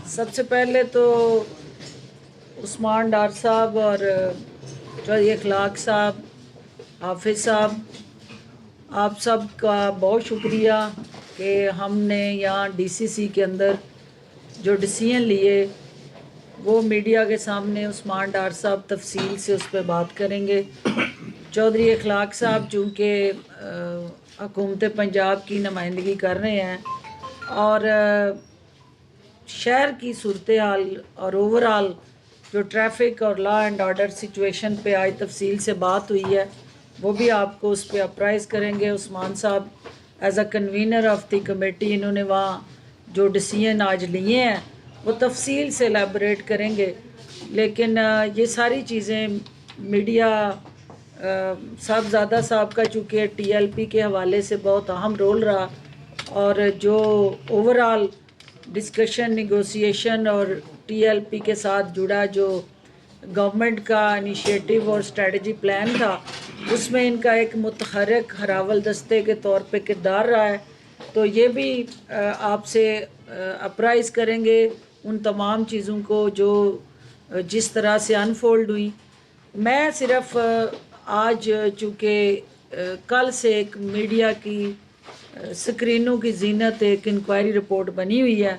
سب سے پہلے تو عثمان ڈار صاحب اور چودھری اخلاق صاحب، حافظ صاحب، آپ سب کا بہت شکریہ کہ ہم نے یہاں ڈی سی سی کے اندر جو ڈیسیژن لیے وہ میڈیا کے سامنے عثمان ڈار صاحب تفصیل سے اس پہ بات کریں گے۔ چودھری اخلاق صاحب چونکہ حکومت پنجاب کی نمائندگی کر رہے ہیں اور شہر کی صورتحال اور اوورآل جو ٹریفک اور لا اینڈ آرڈر سچویشن پہ آج تفصیل سے بات ہوئی ہے وہ بھی آپ کو اس پہ اپرائز کریں گے۔ عثمان صاحب as a convener of the committee انہوں نے وہاں جو ڈیسیژن آج لیے ہیں وہ تفصیل سے ایلیبوریٹ کریں گے، لیکن یہ ساری چیزیں میڈیا صاحبزادہ صاحب کا چونکہ ٹی ایل پی کے حوالے سے بہت اہم رول رہا اور جو اوورآل ڈسکشن نیگوسیشن اور ٹی ایل پی کے ساتھ جڑا جو گورنمنٹ کا انیشیٹو اور اسٹریٹجی پلان تھا اس میں ان کا ایک متحرک ہراول دستے کے طور پہ کردار رہا ہے، تو یہ بھی آپ سے اپرائز کریں گے ان تمام چیزوں کو جو جس طرح سے انفولڈ ہوئی۔ میں صرف آج چونکہ کل سے ایک میڈیا کی سکرینوں کی زینت ایک انکوائری رپورٹ بنی ہوئی ہے،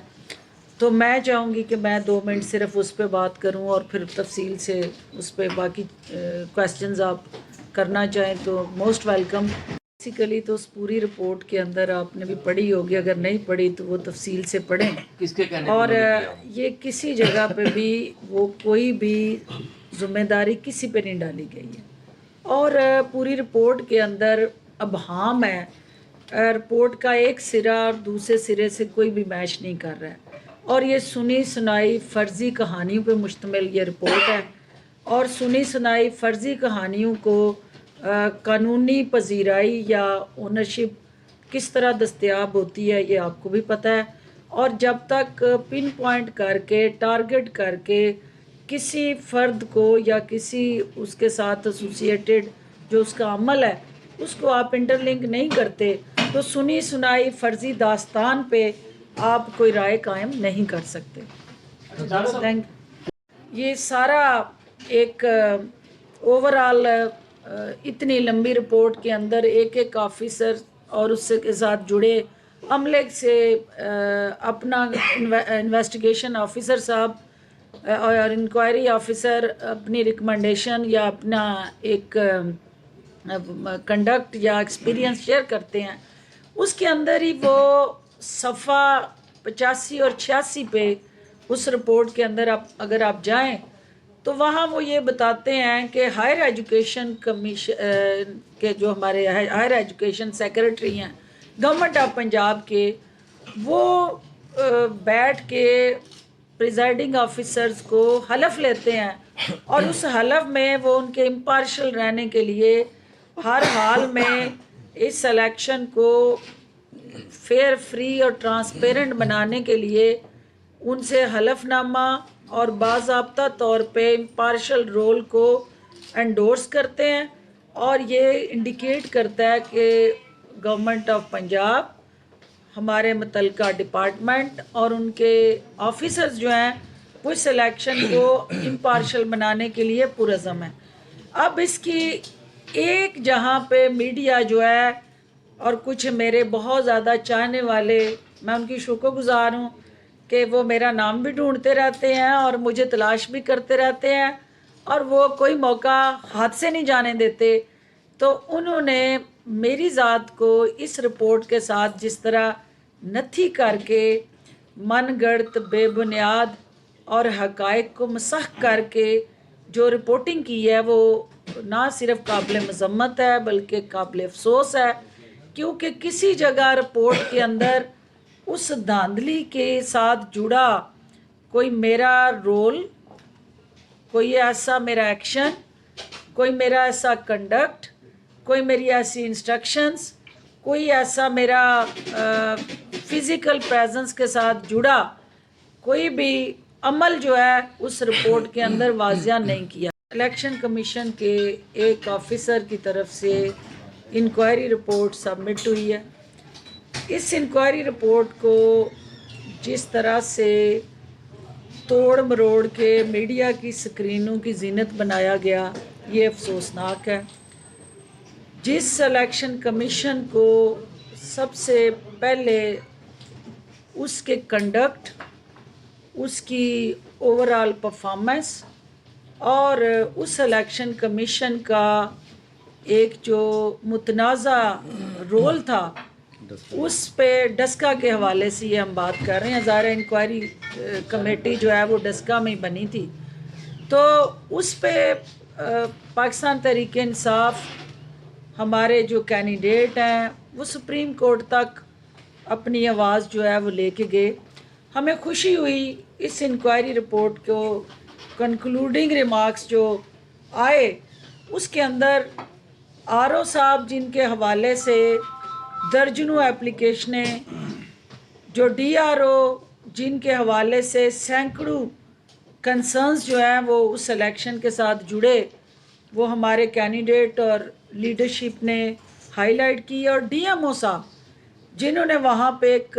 تو میں چاہوں گی کہ میں 2 منٹ صرف اس پہ بات کروں اور پھر تفصیل سے اس پہ باقی کویسچنز آپ کرنا چاہیں تو موسٹ ویلکم۔ بیسیکلی تو اس پوری رپورٹ کے اندر آپ نے بھی پڑھی ہوگی، اگر نہیں پڑھی تو وہ تفصیل سے پڑھیں، اور یہ کسی جگہ پہ بھی وہ کوئی بھی ذمہ داری کسی پہ نہیں ڈالی گئی ہے، اور پوری رپورٹ کے اندر ابہام ہے، رپورٹ کا ایک سرا اور دوسرے سرے سے کوئی بھی میچ نہیں کر رہا ہے، اور یہ سنی سنائی فرضی کہانیوں پہ مشتمل یہ رپورٹ ہے، اور سنی سنائی فرضی کہانیوں کو قانونی پذیرائی یا اونرشپ کس طرح دستیاب ہوتی ہے یہ آپ کو بھی پتہ ہے، اور جب تک پن پوائنٹ کر کے ٹارگٹ کر کے کسی فرد کو یا کسی اس کے ساتھ ایسوسیٹڈ جو اس کا عمل ہے اس کو آپ انٹر لنک نہیں کرتے تو سنی سنائی فرضی داستان پہ آپ کوئی رائے قائم نہیں کر سکتے۔ یہ سارا ایک اوورآل اتنی لمبی رپورٹ کے اندر ایک ایک آفیسر اور اس سے کے ساتھ جڑے عملے سے اپنا انویسٹیگیشن آفیسر صاحب اور انکوائری آفیسر اپنی ریکمنڈیشن یا اپنا ایک کنڈکٹ یا ایکسپیرینس شیئر کرتے ہیں، اس کے اندر ہی وہ صفحہ 85 اور 86 پہ اس رپورٹ کے اندر اگر آپ جائیں تو وہاں وہ یہ بتاتے ہیں کہ ہائر ایجوکیشن کمیشن کے جو ہمارے ہائر ایجوکیشن سیکرٹری ہیں گورنمنٹ آف پنجاب کے، وہ بیٹھ کے پریزائڈنگ آفیسرز کو حلف لیتے ہیں، اور اس حلف میں وہ ان کے امپارشل رہنے کے لیے ہر حال میں اس الیکشن کو فیئر فری اور ٹرانسپیرنٹ بنانے کے لیے ان سے حلف نامہ اور باضابطہ طور پہ امپارشل رول کو انڈورس کرتے ہیں، اور یہ انڈیکیٹ کرتا ہے کہ گورنمنٹ آف پنجاب، ہمارے متعلقہ ڈپارٹمنٹ اور ان کے آفیسرز جو ہیں وہ اس الیکشن کو امپارشل بنانے کے لیے پرعزم ہیں۔ اب اس کی ایک جہاں پہ میڈیا جو ہے اور کچھ میرے بہت زیادہ چاہنے والے، میں ان کی شکر گزار ہوں کہ وہ میرا نام بھی ڈھونڈتے رہتے ہیں اور مجھے تلاش بھی کرتے رہتے ہیں، اور وہ کوئی موقع ہاتھ سے نہیں جانے دیتے، تو انہوں نے میری ذات کو اس رپورٹ کے ساتھ جس طرح نتھی کر کے من گڑت بے بنیاد اور حقائق کو مسخ کر کے جو رپورٹنگ کی ہے وہ نہ صرف قابل مذمت ہے بلکہ قابل افسوس ہے، کیونکہ کسی جگہ رپورٹ کے اندر اس دھاندلی کے ساتھ جڑا کوئی میرا رول، کوئی ایسا میرا ایکشن، کوئی میرا ایسا کنڈکٹ، کوئی میری ایسی انسٹرکشنز، کوئی ایسا میرا فزیکل پریزنس کے ساتھ جڑا کوئی بھی عمل جو ہے اس رپورٹ کے اندر واضح نہیں کیا۔ الیکشن کمیشن کے ایک آفیسر کی طرف سے انکوائری رپورٹ سبمٹ ہوئی ہے۔ اس انکوائری رپورٹ کو جس طرح سے توڑ مروڑ کے میڈیا کی سکرینوں کی زینت بنایا گیا، یہ افسوسناک ہے۔ جس الیکشن کمیشن کو سب سے پہلے اس کے کنڈکٹ، اس کی اوورآل پرفارمنس اور اس الیکشن کمیشن کا ایک جو متنازع رول تھا، اس پہ ڈسکا کے حوالے سے یہ ہم بات کر رہے ہیں۔ ظاہر انکوائری کمیٹی جو ہے وہ ڈسکا میں ہی بنی تھی، تو اس پہ پاکستان تحریک انصاف ہمارے جو کینڈیڈیٹ ہیں وہ سپریم کورٹ تک اپنی آواز جو ہے وہ لے کے گئے۔ ہمیں خوشی ہوئی اس انکوائری رپورٹ کو کنکلوڈنگ ریمارکس جو آئے اس کے اندر آر او صاحب جن کے حوالے سے درجنوں اپلیکیشنیں، جو ڈی آر او جن کے حوالے سے سینکڑوں کنسرنز جو ہیں وہ اس الیکشن کے ساتھ جڑے، وہ ہمارے کینڈیڈیٹ اور لیڈرشپ نے ہائی لائٹ کی، اور ڈی ایم او صاحب جنہوں نے وہاں پہ ایک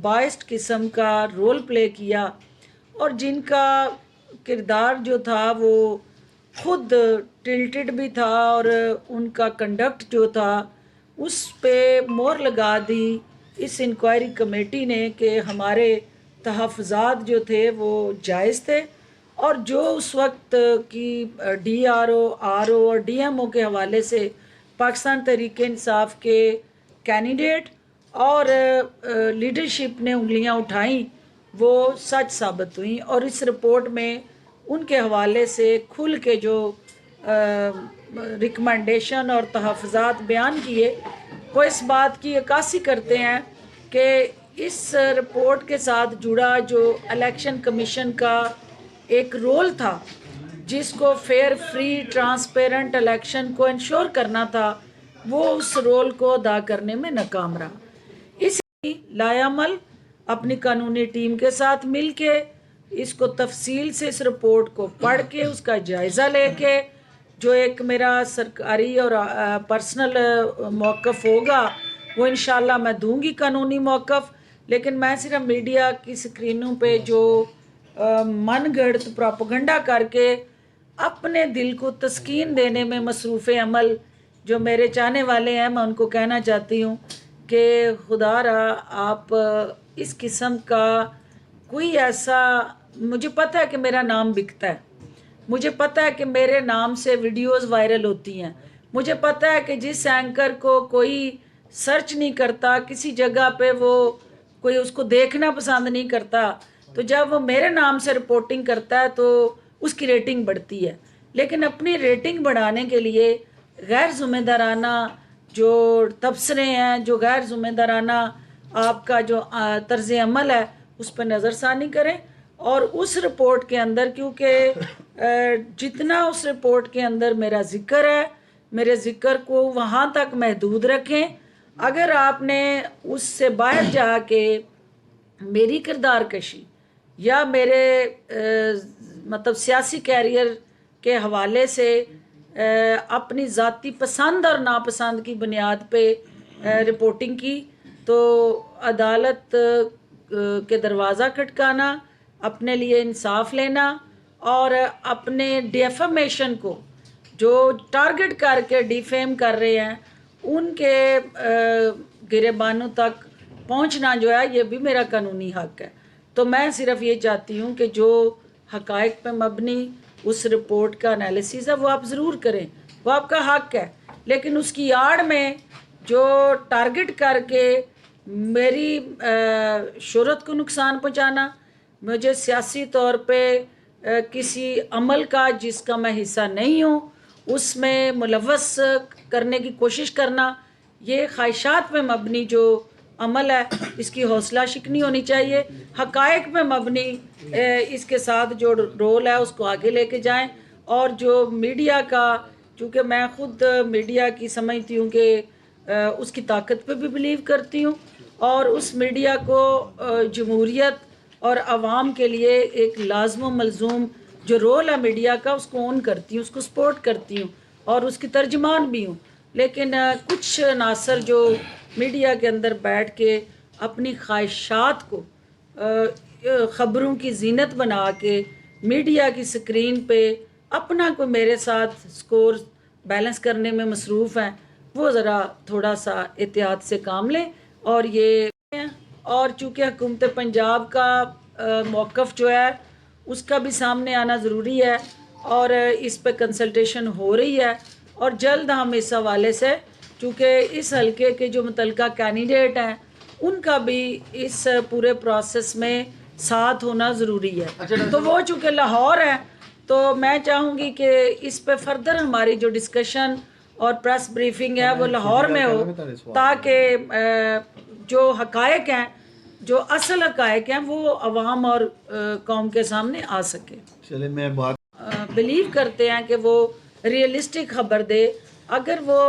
بائسڈ قسم کا رول پلے کیا اور جن کا کردار جو تھا وہ خود ٹلٹڈ بھی تھا، اور ان کا کنڈکٹ جو تھا اس پہ مور لگا دی اس انکوائری کمیٹی نے کہ ہمارے تحفظات جو تھے وہ جائز تھے، اور جو اس وقت کی D R O, R O اور ڈی ایم او کے حوالے سے پاکستان تحریک انصاف کے کینڈیڈیٹ اور لیڈرشپ نے انگلیاں اٹھائیں وہ سچ ثابت ہوئیں، اور اس رپورٹ میں ان کے حوالے سے کھل کے جو ریکمنڈیشن اور تحفظات بیان کیے وہ اس بات کی عکاسی کرتے ہیں کہ اس رپورٹ کے ساتھ جڑا جو الیکشن کمیشن کا ایک رول تھا، جس کو فیئر، فری، ٹرانسپیرنٹ الیکشن کو انشور کرنا تھا، وہ اس رول کو ادا کرنے میں ناکام رہا۔ اس لایا عمل اپنی قانونی ٹیم کے ساتھ مل کے اس کو تفصیل سے اس رپورٹ کو پڑھ کے اس کا جائزہ لے کے جو ایک میرا سرکاری اور پرسنل موقف ہوگا وہ انشاءاللہ میں دوں گی قانونی موقف، لیکن میں صرف میڈیا کی سکرینوں پہ جو من گھڑت پروپیگنڈا کر کے اپنے دل کو تسکین دینے میں مصروف عمل جو میرے چاہنے والے ہیں، میں ان کو کہنا چاہتی ہوں کہ خدا را آپ اس قسم کا کوئی ایسا، مجھے پتہ ہے کہ میرا نام بکتا ہے، مجھے پتہ ہے کہ میرے نام سے ویڈیوز وائرل ہوتی ہیں، مجھے پتہ ہے کہ جس اینکر کو کوئی سرچ نہیں کرتا کسی جگہ پہ، وہ کوئی اس کو دیکھنا پسند نہیں کرتا، تو جب وہ میرے نام سے رپورٹنگ کرتا ہے تو اس کی ریٹنگ بڑھتی ہے۔ لیکن اپنی ریٹنگ بڑھانے کے لیے غیر ذمہ دارانہ جو تبصرے ہیں، جو غیر ذمہ دارانہ آپ کا جو طرز عمل ہے، اس پہ نظر ثانی کریں، اور اس رپورٹ کے اندر کیونکہ جتنا اس رپورٹ کے اندر میرا ذکر ہے، میرے ذکر کو وہاں تک محدود رکھیں۔ اگر آپ نے اس سے باہر جا کے میری کردار کشی یا میرے مطلب سیاسی کیریئر کے حوالے سے اپنی ذاتی پسند اور ناپسند کی بنیاد پہ رپورٹنگ کی، تو عدالت کے دروازہ کھٹکانا، اپنے لیے انصاف لینا اور اپنے ڈیفیمیشن کو جو ٹارگٹ کر کے ڈیفیم کر رہے ہیں ان کے گریبانوں تک پہنچنا جو ہے یہ بھی میرا قانونی حق ہے۔ تو میں صرف یہ چاہتی ہوں کہ جو حقائق پہ مبنی اس رپورٹ کا انالیسز ہے وہ آپ ضرور کریں، وہ آپ کا حق ہے، لیکن اس کی آڑ میں جو ٹارگٹ کر کے میری شہرت کو نقصان پہنچانا، مجھے سیاسی طور پہ کسی عمل کا جس کا میں حصہ نہیں ہوں اس میں ملوث کرنے کی کوشش کرنا، یہ خواہشات پہ مبنی جو عمل ہے اس کی حوصلہ شکنی ہونی چاہیے۔ حقائق پہ مبنی اس کے ساتھ جو رول ہے اس کو آگے لے کے جائیں، اور جو میڈیا کا، چونکہ میں خود میڈیا کی سمجھتی ہوں کہ اس کی طاقت پہ بھی بلیو کرتی ہوں، اور اس میڈیا کو جمہوریت اور عوام کے لیے ایک لازم و ملزوم جو رول ہے میڈیا کا اس کو اون کرتی ہوں، اس کو سپورٹ کرتی ہوں اور اس کی ترجمان بھی ہوں۔ لیکن کچھ عناصر جو میڈیا کے اندر بیٹھ کے اپنی خواہشات کو خبروں کی زینت بنا کے میڈیا کی سکرین پہ اپنا کوئی میرے ساتھ سکور بیلنس کرنے میں مصروف ہیں، وہ ذرا تھوڑا سا احتیاط سے کام لیں. اور چونکہ حکومت پنجاب کا موقف جو ہے اس کا بھی سامنے آنا ضروری ہے، اور اس پہ کنسلٹیشن ہو رہی ہے، اور جلد ہم اس حوالے سے، چونکہ اس حلقے کے جو متعلقہ کینڈیڈیٹ ہیں ان کا بھی اس پورے پروسیس میں ساتھ ہونا ضروری ہے. تو وہ چونکہ لاہور ہے تو میں چاہوں گی کہ اس پہ فردر ہماری جو ڈسکشن اور پریس بریفنگ ہے وہ لاہور میں ہو، تاکہ جو حقائق ہیں، جو اصل حقائق ہیں، وہ عوام اور قوم کے سامنے آ سکے. چلے میں بات بلیو کرتے ہیں کہ وہ ریئلسٹک خبر دے. اگر وہ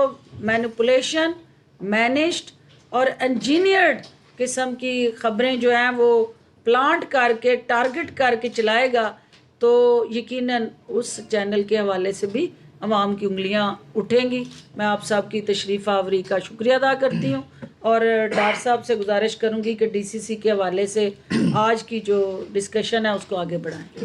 مینپولیشن، مینجڈ اور انجینئرڈ قسم کی خبریں جو ہیں وہ پلانٹ کر کے ٹارگٹ کر کے چلائے گا تو یقیناً اس چینل کے حوالے سے بھی عوام کی انگلیاں اٹھیں گی. میں آپ صاحب کی تشریف آوری کا شکریہ ادا کرتی ہوں، اور ڈار صاحب سے گزارش کروں گی کہ ڈی سی سی کے حوالے سے آج کی جو ڈسکشن ہے اس کو آگے بڑھائیں.